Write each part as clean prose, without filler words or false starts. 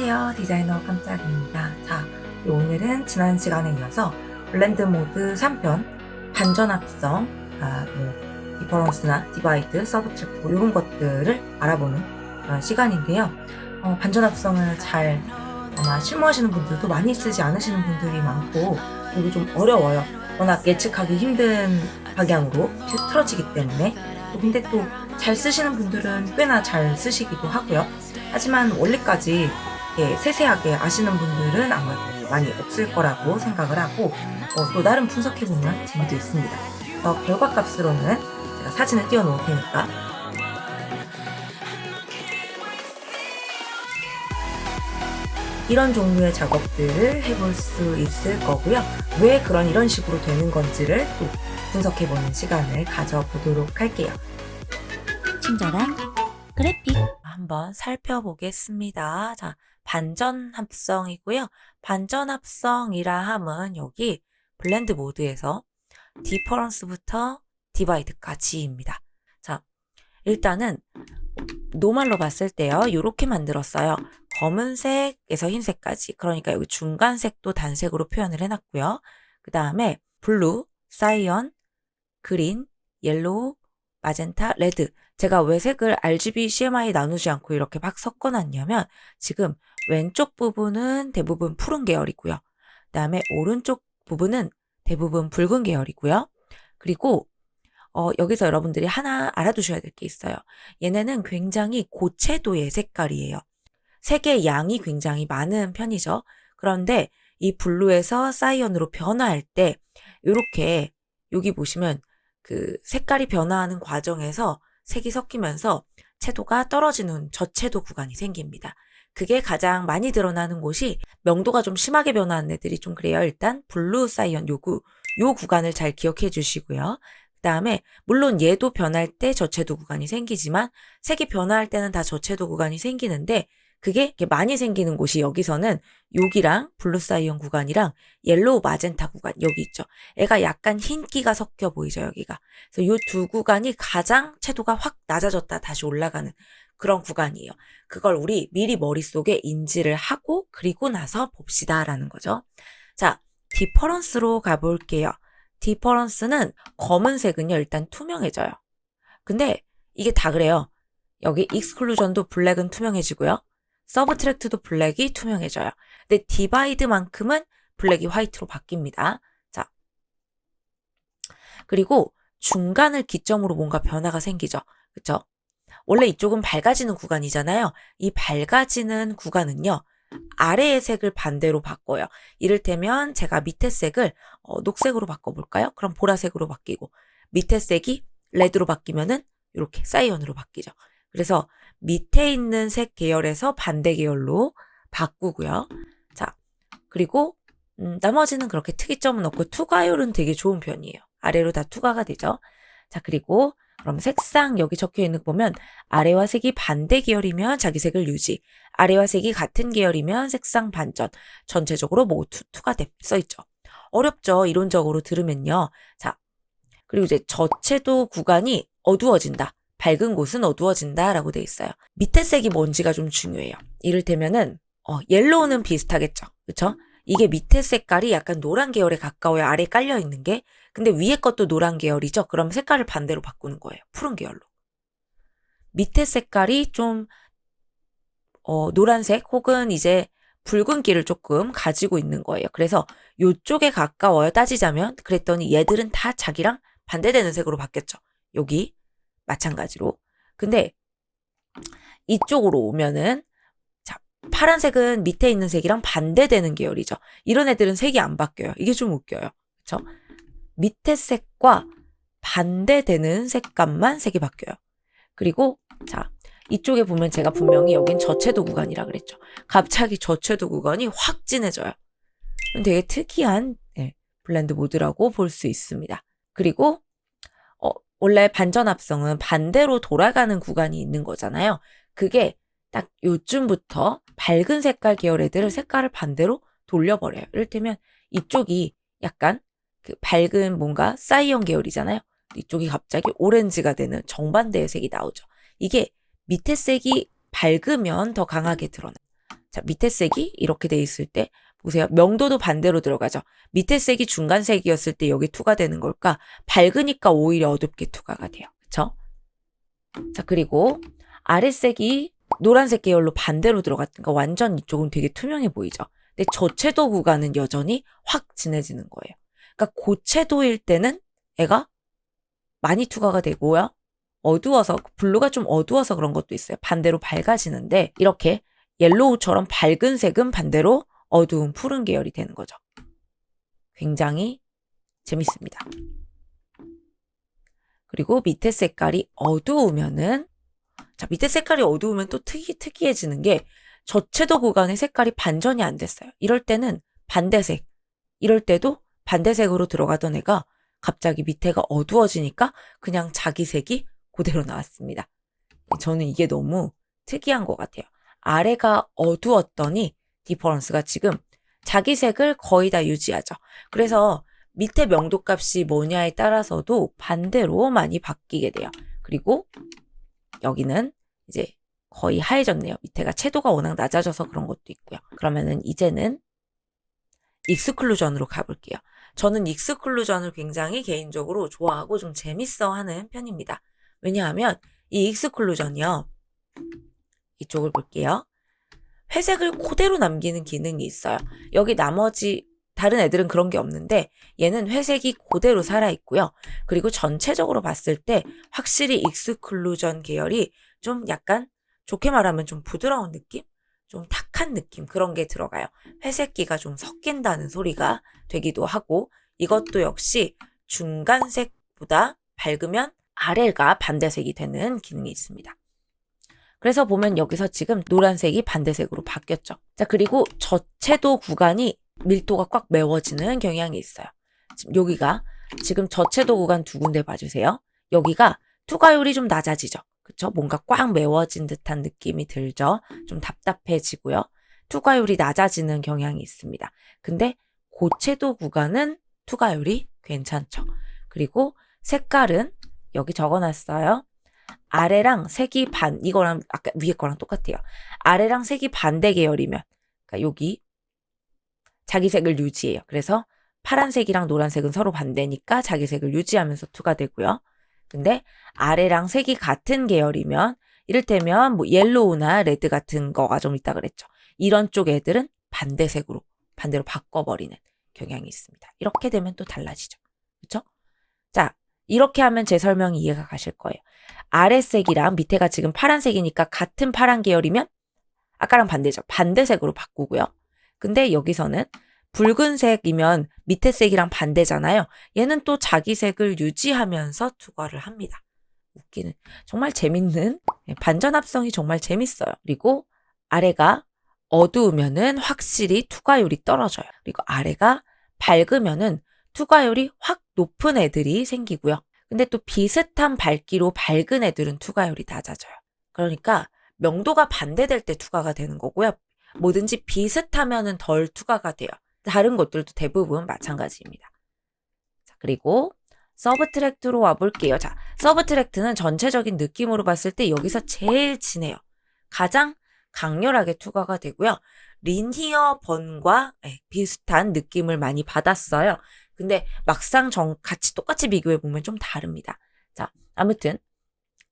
안녕하세요. 디자이너 깜짝입니다. 자, 오늘은 지난 시간에 이어서 블렌드 모드 3편 반전합성, 디퍼런스나 디바이드, 서브트랙트 이런 것들을 알아보는 그런 시간인데요. 반전합성을 잘 아마 실무하시는 분들도 많이 쓰지 않으시는 분들이 많고, 그리고 좀 어려워요. 워낙 예측하기 힘든 방향으로 틀어지기 때문에. 근데 또 잘 쓰시는 분들은 꽤나 잘 쓰시기도 하고요. 하지만 원리까지 세세하게 아시는 분들은 아마도 많이 없을 거라고 생각을 하고, 또 나름 분석해보면 재미도 있습니다. 그래서 결과값으로는 제가 사진을 띄워 놓을 테니까 이런 종류의 작업들을 해볼 수 있을 거고요. 왜 이런 식으로 되는 건지를 또 분석해보는 시간을 가져보도록 할게요. 친절한 그래픽 한번 살펴보겠습니다. 자, 반전합성이고요. 반전합성이라 함은 여기 블렌드 모드에서 디퍼런스부터 디바이드까지입니다. 자, 일단은 노멀로 봤을 때요. 이렇게 만들었어요. 검은색에서 흰색까지. 그러니까 여기 중간색도 단색으로 표현을 해놨고요. 그 다음에 블루, 사이언, 그린, 옐로우, 마젠타, 레드. 제가 왜 색을 RGB, CMY 나누지 않고 이렇게 막 섞어놨냐면 지금 왼쪽 부분은 대부분 푸른 계열이고요. 그 다음에 오른쪽 부분은 대부분 붉은 계열이고요. 그리고 여기서 여러분들이 하나 알아두셔야 될 게 있어요. 얘네는 굉장히 고채도의 색깔이에요. 색의 양이 굉장히 많은 편이죠. 그런데 이 블루에서 사이언으로 변화할 때 이렇게 여기 보시면 그 색깔이 변화하는 과정에서 색이 섞이면서 채도가 떨어지는 저채도 구간이 생깁니다. 그게 가장 많이 드러나는 곳이 명도가 좀 심하게 변화하는 애들이 좀 그래요. 일단 블루 사이언 요 구간을 잘 기억해 주시고요. 그 다음에 물론 얘도 변할 때 저채도 구간이 생기지만 색이 변화할 때는 다 저채도 구간이 생기는데 그게 이렇게 많이 생기는 곳이 여기서는 여기랑 블루 사이언 구간이랑 옐로우 마젠타 구간 여기 있죠. 애가 약간 흰기가 섞여 보이죠, 여기가. 그래서 이 두 구간이 가장 채도가 확 낮아졌다 다시 올라가는 그런 구간이에요. 그걸 우리 미리 머릿속에 인지를 하고 그리고 나서 봅시다라는 거죠. 자, 디퍼런스로 가볼게요. 디퍼런스는 검은색은요, 일단 투명해져요. 근데 이게 다 그래요. 여기 익스클루전도 블랙은 투명해지고요. 서브트랙트도 블랙이 투명해져요. 근데 디바이드만큼은 블랙이 화이트로 바뀝니다. 자, 그리고 중간을 기점으로 뭔가 변화가 생기죠. 그쵸? 원래 이쪽은 밝아지는 구간이잖아요. 이 밝아지는 구간은요. 아래의 색을 반대로 바꿔요. 이를테면 제가 밑에 색을 녹색으로 바꿔볼까요? 그럼 보라색으로 바뀌고 밑에 색이 레드로 바뀌면은 이렇게 사이언으로 바뀌죠. 그래서 밑에 있는 색 계열에서 반대 계열로 바꾸고요. 자, 그리고 나머지는 그렇게 특이점은 없고 투과율은 되게 좋은 편이에요. 아래로 다 투과가 되죠. 자, 그리고 그럼 색상 여기 적혀 있는 거 보면 아래와 색이 반대 계열이면 자기 색을 유지, 아래와 색이 같은 계열이면 색상 반전, 전체적으로 모두 투가 써 있죠. 어렵죠. 이론적으로 들으면요. 자, 그리고 이제 저채도 구간이 어두워진다. 밝은 곳은 어두워진다 라고 돼 있어요. 밑에 색이 뭔지가 좀 중요해요. 이를테면은 옐로우는 비슷하겠죠. 그쵸? 이게 밑에 색깔이 약간 노란 계열에 가까워요. 아래에 깔려 있는 게. 근데 위에 것도 노란 계열이죠. 그럼 색깔을 반대로 바꾸는 거예요. 푸른 계열로. 밑에 색깔이 좀 노란색 혹은 이제 붉은기를 조금 가지고 있는 거예요. 그래서 이쪽에 가까워요. 따지자면. 그랬더니 얘들은 다 자기랑 반대되는 색으로 바뀌었죠. 여기 마찬가지로. 근데 이쪽으로 오면은 자, 파란색은 밑에 있는 색이랑 반대되는 계열이죠. 이런 애들은 색이 안 바뀌어요. 이게 좀 웃겨요. 그렇죠? 밑에 색과 반대되는 색감만 색이 바뀌어요. 그리고 자, 이쪽에 보면 제가 분명히 여긴 저채도 구간이라 그랬죠. 갑자기 저채도 구간이 확 진해져요. 되게 특이한 블렌드 모드라고 볼 수 있습니다. 그리고 원래 반전합성은 반대로 돌아가는 구간이 있는 거잖아요. 그게 딱 요쯤부터 밝은 색깔 계열 애들을 색깔을 반대로 돌려버려요. 이를테면 이쪽이 약간 그 밝은 뭔가 사이언 계열이잖아요. 이쪽이 갑자기 오렌지가 되는 정반대의 색이 나오죠. 이게 밑에 색이 밝으면 더 강하게 드러나요. 자, 밑에 색이 이렇게 돼 있을 때 보세요. 명도도 반대로 들어가죠. 밑에 색이 중간색이었을 때 여기 투가 되는 걸까? 밝으니까 오히려 어둡게 투가가 돼요. 그쵸? 자, 그리고 아랫색이 노란색 계열로 반대로 들어갔으니까 완전 이쪽은 되게 투명해 보이죠. 근데 저채도 구간은 여전히 확 진해지는 거예요. 그러니까 고채도일 때는 애가 많이 투과가 되고요. 어두워서 블루가 좀 어두워서 그런 것도 있어요. 반대로 밝아지는데 이렇게 옐로우처럼 밝은 색은 반대로 어두운 푸른 계열이 되는 거죠. 굉장히 재밌습니다. 그리고 밑에 색깔이 어두우면은 자, 밑에 색깔이 어두우면 또 특이해지는 게 저채도 구간의 색깔이 반전이 안 됐어요. 이럴 때는 반대색, 이럴 때도 반대색으로 들어가던 애가 갑자기 밑에가 어두워지니까 그냥 자기 색이 그대로 나왔습니다. 저는 이게 너무 특이한 것 같아요. 아래가 어두웠더니 디퍼런스가 지금 자기 색을 거의 다 유지하죠. 그래서 밑에 명도값이 뭐냐에 따라서도 반대로 많이 바뀌게 돼요. 그리고 여기는 이제 거의 하얘졌네요. 밑에가 채도가 워낙 낮아져서 그런 것도 있고요. 그러면은 이제는 익스클루전으로 가볼게요. 저는 익스클루전을 굉장히 개인적으로 좋아하고 좀 재밌어 하는 편입니다. 왜냐하면 이 익스클루전이요. 이쪽을 볼게요. 회색을 그대로 남기는 기능이 있어요. 여기 나머지 다른 애들은 그런 게 없는데 얘는 회색이 그대로 살아있고요. 그리고 전체적으로 봤을 때 확실히 익스클루전 계열이 좀 약간 좋게 말하면 좀 부드러운 느낌? 좀 탁한 느낌 그런 게 들어가요. 회색기가 좀 섞인다는 소리가 되기도 하고 이것도 역시 중간색보다 밝으면 아래가 반대색이 되는 기능이 있습니다. 그래서 보면 여기서 지금 노란색이 반대색으로 바뀌었죠. 자, 그리고 저채도 구간이 밀도가 꽉 메워지는 경향이 있어요. 지금 여기가 지금 저채도 구간 두 군데 봐주세요. 여기가 투과율이 좀 낮아지죠. 그쵸? 뭔가 꽉 메워진 듯한 느낌이 들죠. 좀 답답해지고요. 투과율이 낮아지는 경향이 있습니다. 근데 고채도 구간은 투과율이 괜찮죠. 그리고 색깔은 여기 적어놨어요. 아래랑 색이 이거랑 아까 위에 거랑 똑같아요. 아래랑 색이 반대 계열이면, 그러니까 여기 자기 색을 유지해요. 그래서 파란색이랑 노란색은 서로 반대니까 자기 색을 유지하면서 투가 되고요. 근데 아래랑 색이 같은 계열이면 이를테면 뭐 옐로우나 레드 같은 거가 좀 있다 그랬죠. 이런 쪽 애들은 반대로 바꿔버리는 경향이 있습니다. 이렇게 되면 또 달라지죠. 그렇죠? 자, 이렇게 하면 제 설명이 이해가 가실 거예요. 아래색이랑 밑에가 지금 파란색이니까 같은 파란 계열이면 아까랑 반대죠. 반대색으로 바꾸고요. 근데 여기서는 붉은색이면 밑에 색이랑 반대잖아요. 얘는 또 자기 색을 유지하면서 투과를 합니다. 웃기는 정말 재밌는 반전합성이 정말 재밌어요. 그리고 아래가 어두우면은 확실히 투과율이 떨어져요. 그리고 아래가 밝으면은 투과율이 확 높은 애들이 생기고요. 근데 또 비슷한 밝기로 밝은 애들은 투과율이 낮아져요. 그러니까 명도가 반대될 때 투과가 되는 거고요. 뭐든지 비슷하면은 덜 투과가 돼요. 다른 것들도 대부분 마찬가지입니다. 자, 그리고 서브트랙트로 와볼게요. 자, 서브트랙트는 전체적인 느낌으로 봤을 때 여기서 제일 진해요. 가장 강렬하게 투과가 되고요. 리니어 번과 비슷한 느낌을 많이 받았어요. 근데 막상 같이 똑같이 비교해보면 좀 다릅니다. 자, 아무튼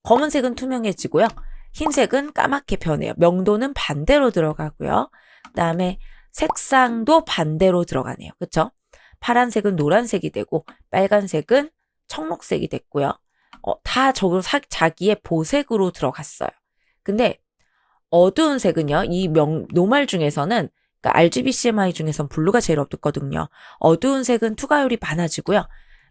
검은색은 투명해지고요. 흰색은 까맣게 변해요. 명도는 반대로 들어가고요. 그 다음에 색상도 반대로 들어가네요. 그쵸? 파란색은 노란색이 되고 빨간색은 청록색이 됐고요. 다 적으로 자기의 보색으로 들어갔어요. 근데 어두운 색은요. 이 노말 중에서는 그러니까 RGBCMI 중에선 블루가 제일 어둡거든요. 어두운 색은 투과율이 많아지고요.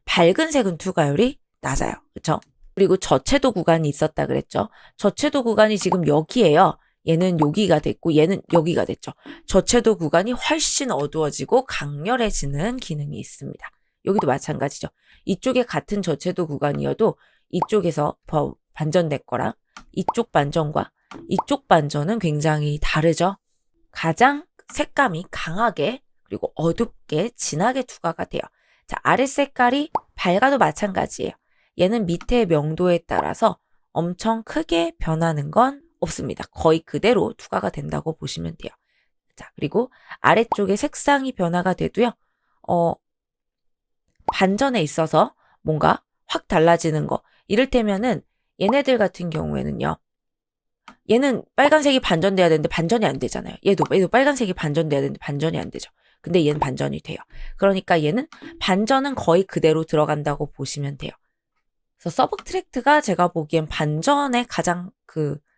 밝은 색은 투과율이 낮아요. 그쵸? 그리고 저채도 구간이 있었다 그랬죠. 저채도 구간이 지금 여기에요. 얘는 여기가 됐고 얘는 여기가 됐죠. 저채도 구간이 훨씬 어두워지고 강렬해지는 기능이 있습니다. 여기도 마찬가지죠. 이쪽에 같은 저채도 구간이어도 이쪽에서 반전된 거랑 이쪽 반전과 이쪽 반전은 굉장히 다르죠. 가장 색감이 강하게 그리고 어둡게 진하게 투과가 돼요. 자, 아래 색깔이 밝아도 마찬가지예요. 얘는 밑의 명도에 따라서 엄청 크게 변하는 건 없습니다. 거의 그대로 투과가 된다고 보시면 돼요. 자, 그리고 아래쪽에 색상이 변화가 돼도요. 반전에 있어서 뭔가 확 달라지는 거. 이를테면은 얘네들 같은 경우에는요. 얘는 빨간색이 반전돼야 되는데 반전이 안 되잖아요. 얘도 빨간색이 반전돼야 되는데 반전이 안 되죠. 근데 얘는 반전이 돼요. 그러니까 얘는 반전은 거의 그대로 들어간다고 보시면 돼요. 그래서 서브트랙트가 제가 보기엔 반전에 가장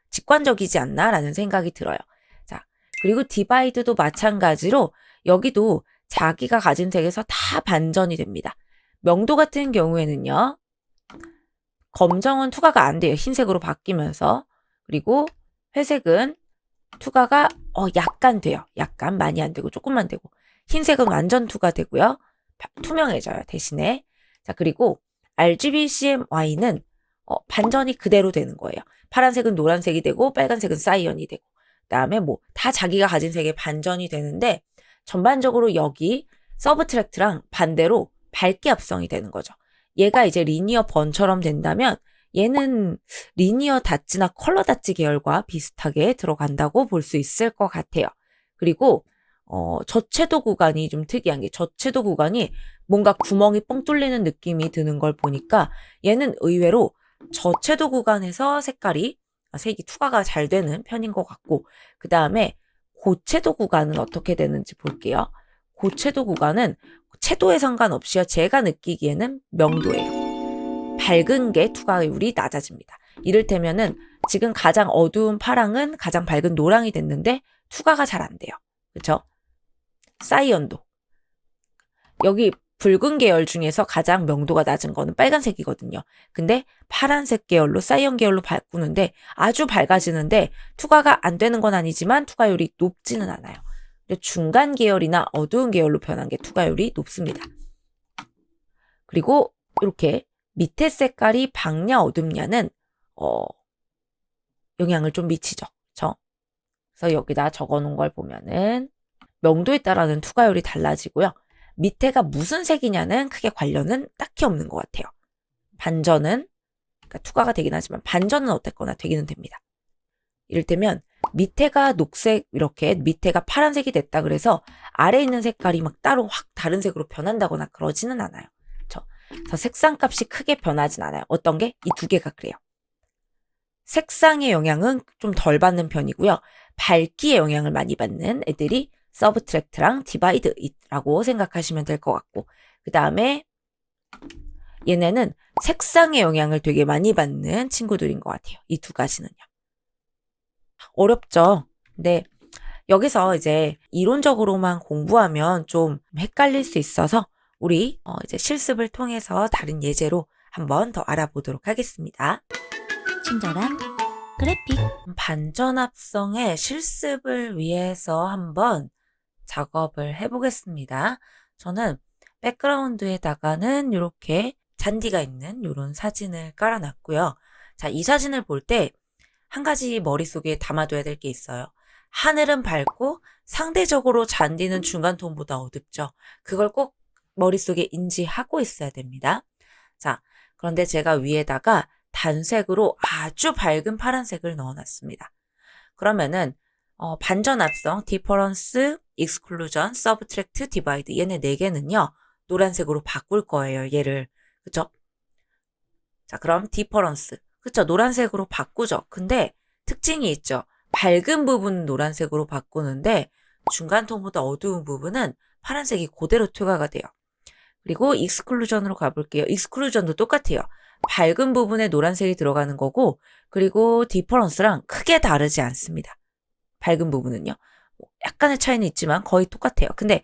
직관적이지 않나라는 생각이 들어요. 자, 그리고 디바이드도 마찬가지로 여기도 자기가 가진 색에서 다 반전이 됩니다. 명도 같은 경우에는요. 검정은 투과가 안 돼요. 흰색으로 바뀌면서. 그리고 회색은 투과가 약간 돼요. 약간 많이 안 되고 조금만 되고. 흰색은 완전 투과되고요. 투명해져요. 대신에. 자, 그리고 RGBCMY는 반전이 그대로 되는 거예요. 파란색은 노란색이 되고 빨간색은 사이언이 되고. 그다음에 다 자기가 가진 색의 반전이 되는데 전반적으로 여기 서브트랙트랑 반대로 밝기 합성이 되는 거죠. 얘가 이제 리니어 번처럼 된다면 얘는 리니어 다찌나 컬러 다찌 계열과 비슷하게 들어간다고 볼 수 있을 것 같아요. 그리고 저채도 구간이 좀 특이한 게 저채도 구간이 뭔가 구멍이 뻥 뚫리는 느낌이 드는 걸 보니까 얘는 의외로 저채도 구간에서 색이 투과가 잘 되는 편인 것 같고 그 다음에 고채도 구간은 어떻게 되는지 볼게요. 고채도 구간은 채도에 상관없이요. 제가 느끼기에는 명도예요. 밝은 게 투과율이 낮아집니다. 이를테면은 지금 가장 어두운 파랑은 가장 밝은 노랑이 됐는데 투과가 잘 안 돼요. 그렇죠? 사이언도. 여기 붉은 계열 중에서 가장 명도가 낮은 거는 빨간색이거든요. 근데 파란색 계열로 사이언 계열로 바꾸는데 아주 밝아지는데 투과가 안 되는 건 아니지만 투과율이 높지는 않아요. 중간 계열이나 어두운 계열로 변한 게 투과율이 높습니다. 그리고 이렇게 밑에 색깔이 밝냐 어둡냐는 영향을 좀 미치죠. 그렇죠? 그래서 여기다 적어놓은 걸 보면은 명도에 따라는 투과율이 달라지고요. 밑에가 무슨 색이냐는 크게 관련은 딱히 없는 것 같아요. 반전은 그러니까 투과가 되긴 하지만 반전은 어쨌거나 되기는 됩니다. 이를테면 밑에가 녹색 이렇게 밑에가 파란색이 됐다 그래서 아래에 있는 색깔이 막 따로 확 다른 색으로 변한다거나 그러지는 않아요. 그렇죠? 그래서 색상값이 크게 변하진 않아요. 어떤 게? 이 두 개가 그래요. 색상의 영향은 좀 덜 받는 편이고요. 밝기의 영향을 많이 받는 애들이 서브트랙트랑 디바이드라고 생각하시면 될 것 같고 그 다음에 얘네는 색상의 영향을 되게 많이 받는 친구들인 것 같아요. 이 두 가지는요. 어렵죠? 근데 여기서 이제 이론적으로만 공부하면 좀 헷갈릴 수 있어서 우리 이제 실습을 통해서 다른 예제로 한번 더 알아보도록 하겠습니다. 친절한 그래픽. 반전 합성의 실습을 위해서 한번 작업을 해보겠습니다. 저는 백그라운드에다가는 이렇게 잔디가 있는 이런 사진을 깔아놨고요. 자, 이 사진을 볼 때 한 가지 머릿속에 담아둬야 될 게 있어요. 하늘은 밝고 상대적으로 잔디는 중간톤보다 어둡죠. 그걸 꼭 머릿속에 인지하고 있어야 됩니다. 자, 그런데 제가 위에다가 단색으로 아주 밝은 파란색을 넣어놨습니다. 그러면은 반전 합성, 디퍼런스, 익스클루전, 서브트랙트, 디바이드 얘네 4개는요. 노란색으로 바꿀 거예요. 얘를. 그쵸? 자, 그럼 디퍼런스. 그쵸? 노란색으로 바꾸죠. 근데 특징이 있죠. 밝은 부분은 노란색으로 바꾸는데 중간톤보다 어두운 부분은 파란색이 그대로 투과가 돼요. 그리고 익스클루전으로 가볼게요. 익스클루전도 똑같아요. 밝은 부분에 노란색이 들어가는 거고 그리고 디퍼런스랑 크게 다르지 않습니다. 밝은 부분은요. 약간의 차이는 있지만 거의 똑같아요. 근데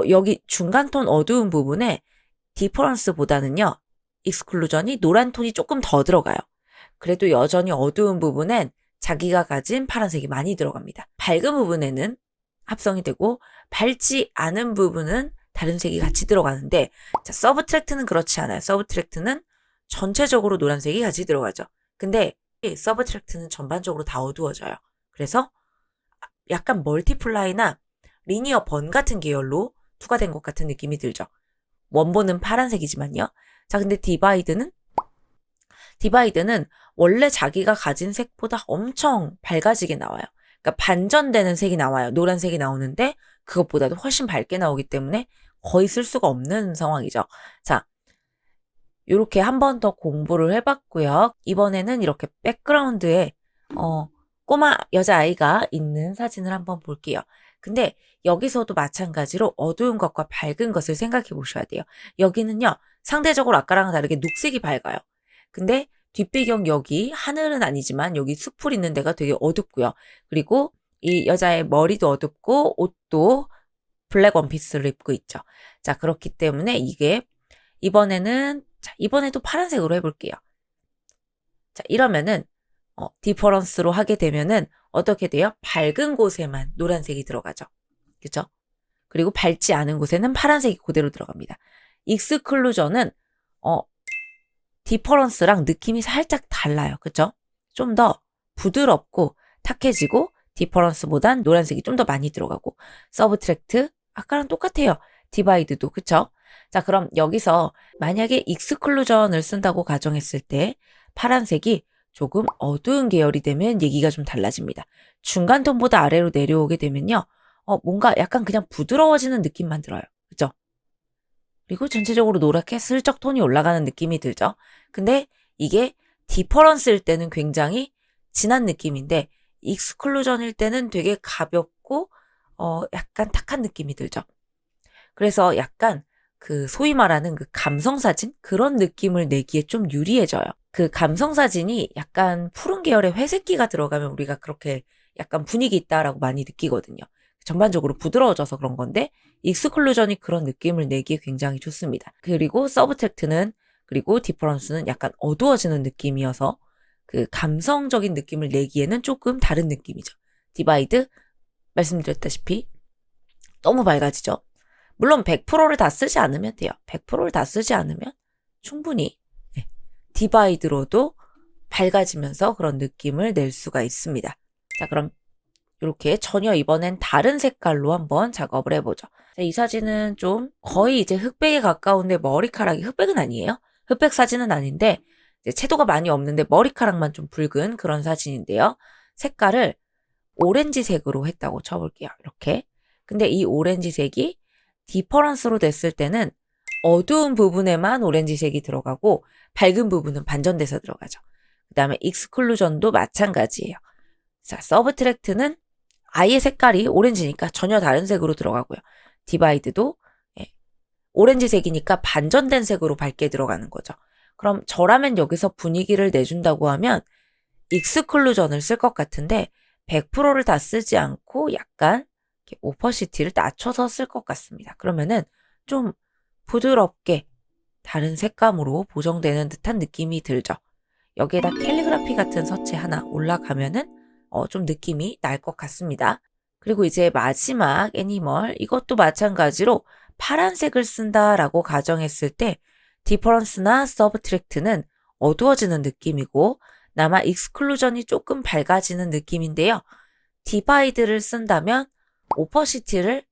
여기 중간톤 어두운 부분에 디퍼런스보다는요. 익스클루전이 노란 톤이 조금 더 들어가요. 그래도 여전히 어두운 부분엔 자기가 가진 파란색이 많이 들어갑니다. 밝은 부분에는 합성이 되고 밝지 않은 부분은 다른 색이 같이 들어가는데 자, 서브트랙트는 그렇지 않아요. 서브트랙트는 전체적으로 노란색이 같이 들어가죠. 근데 서브트랙트는 전반적으로 다 어두워져요. 그래서 약간 멀티플라이나 리니어 번 같은 계열로 투과된 것 같은 느낌이 들죠. 원본은 파란색이지만요. 자, 근데 디바이드는 원래 자기가 가진 색보다 엄청 밝아지게 나와요. 그러니까 반전되는 색이 나와요. 노란색이 나오는데 그것보다도 훨씬 밝게 나오기 때문에 거의 쓸 수가 없는 상황이죠. 자, 이렇게 한 번 더 공부를 해봤고요. 이번에는 이렇게 백그라운드에 꼬마 여자아이가 있는 사진을 한번 볼게요. 근데 여기서도 마찬가지로 어두운 것과 밝은 것을 생각해 보셔야 돼요. 여기는요, 상대적으로 아까랑 다르게 녹색이 밝아요. 근데 뒷배경 여기 하늘은 아니지만 여기 숲을 있는 데가 되게 어둡고요. 그리고 이 여자의 머리도 어둡고 옷도 블랙 원피스를 입고 있죠. 자, 그렇기 때문에 이게 이번에도 파란색으로 해볼게요. 자, 이러면은 디퍼런스로 하게 되면은 어떻게 돼요? 밝은 곳에만 노란색이 들어가죠. 그죠? 그리고 밝지 않은 곳에는 파란색이 그대로 들어갑니다. 익스클루전은 디퍼런스랑 느낌이 살짝 달라요. 그죠? 좀 더 부드럽고 탁해지고 디퍼런스보단 노란색이 좀 더 많이 들어가고 서브트랙트 아까랑 똑같아요. 디바이드도 그쵸? 자, 그럼 여기서 만약에 익스클루전을 쓴다고 가정했을 때 파란색이 조금 어두운 계열이 되면 얘기가 좀 달라집니다. 중간 톤보다 아래로 내려오게 되면요. 뭔가 약간 그냥 부드러워지는 느낌만 들어요. 그죠? 그리고 전체적으로 노랗게 슬쩍 톤이 올라가는 느낌이 들죠. 근데 이게 디퍼런스일 때는 굉장히 진한 느낌인데 익스클루전일 때는 되게 가볍고 약간 탁한 느낌이 들죠. 그래서 약간 그 소위 말하는 그 감성사진? 그런 느낌을 내기에 좀 유리해져요. 그 감성사진이 약간 푸른 계열의 회색기가 들어가면 우리가 그렇게 약간 분위기 있다라고 많이 느끼거든요. 전반적으로 부드러워져서 그런 건데 익스클루전이 그런 느낌을 내기에 굉장히 좋습니다. 그리고 서브텍트는 그리고 디퍼런스는 약간 어두워지는 느낌이어서 그 감성적인 느낌을 내기에는 조금 다른 느낌이죠. 디바이드 말씀드렸다시피 너무 밝아지죠. 물론 100%를 다 쓰지 않으면 돼요. 100%를 다 쓰지 않으면 충분히 디바이드로도 밝아지면서 그런 느낌을 낼 수가 있습니다. 자, 그럼 이렇게 전혀 이번엔 다른 색깔로 한번 작업을 해보죠. 자, 이 사진은 좀 거의 이제 흑백에 가까운데 머리카락이 흑백은 아니에요. 흑백 사진은 아닌데 이제 채도가 많이 없는데 머리카락만 좀 붉은 그런 사진인데요. 색깔을 오렌지색으로 했다고 쳐볼게요. 이렇게. 근데 이 오렌지색이 디퍼런스로 됐을 때는 어두운 부분에만 오렌지색이 들어가고 밝은 부분은 반전돼서 들어가죠. 그 다음에 익스클루전도 마찬가지예요. 자, 서브트랙트는 아예 색깔이 오렌지니까 전혀 다른 색으로 들어가고요. 디바이드도 오렌지색이니까 반전된 색으로 밝게 들어가는 거죠. 그럼 저라면 여기서 분위기를 내준다고 하면 익스클루전을 쓸 것 같은데 100%를 다 쓰지 않고 약간 오퍼시티를 낮춰서 쓸 것 같습니다. 그러면은 좀 부드럽게 다른 색감으로 보정되는 듯한 느낌이 들죠. 여기에다 캘리그라피 같은 서체 하나 올라가면은 좀 느낌이 날 것 같습니다. 그리고 이제 마지막 애니멀 이것도 마찬가지로 파란색을 쓴다라고 가정했을 때 디퍼런스나 서브트랙트는 어두워지는 느낌이고 남아 익스클루전이 조금 밝아지는 느낌인데요. 디바이드를 쓴다면 오퍼시티를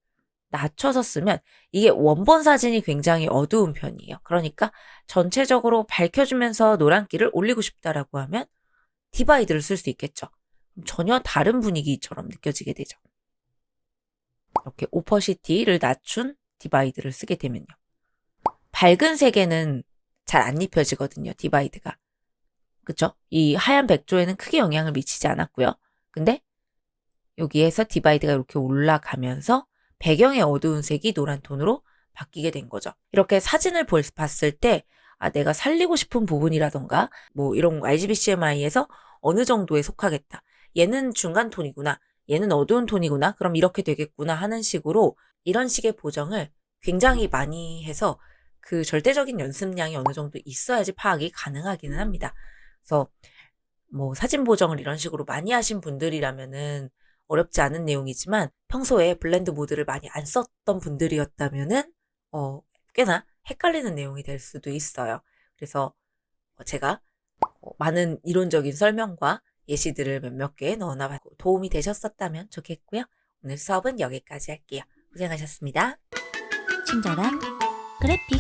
낮춰서 쓰면 이게 원본 사진이 굉장히 어두운 편이에요. 그러니까 전체적으로 밝혀주면서 노란기를 올리고 싶다라고 하면 디바이드를 쓸 수 있겠죠. 전혀 다른 분위기처럼 느껴지게 되죠. 이렇게 오퍼시티를 낮춘 디바이드를 쓰게 되면요. 밝은 색에는 잘 안 입혀지거든요. 디바이드가. 그쵸? 이 하얀 백조에는 크게 영향을 미치지 않았고요. 근데 여기에서 디바이드가 이렇게 올라가면서 배경의 어두운 색이 노란 톤으로 바뀌게 된 거죠. 이렇게 사진을 봤을 때 내가 살리고 싶은 부분이라던가 뭐 이런 RGBCMI에서 어느 정도에 속하겠다. 얘는 중간 톤이구나. 얘는 어두운 톤이구나. 그럼 이렇게 되겠구나 하는 식으로 이런 식의 보정을 굉장히 많이 해서 그 절대적인 연습량이 어느 정도 있어야지 파악이 가능하기는 합니다. 그래서 뭐 사진 보정을 이런 식으로 많이 하신 분들이라면은 어렵지 않은 내용이지만 평소에 블렌드 모드를 많이 안 썼던 분들이었다면은 꽤나 헷갈리는 내용이 될 수도 있어요. 그래서 제가 많은 이론적인 설명과 예시들을 몇몇 개 넣어놔봤고 도움이 되셨었다면 좋겠고요. 오늘 수업은 여기까지 할게요. 고생하셨습니다. 친절한 그래픽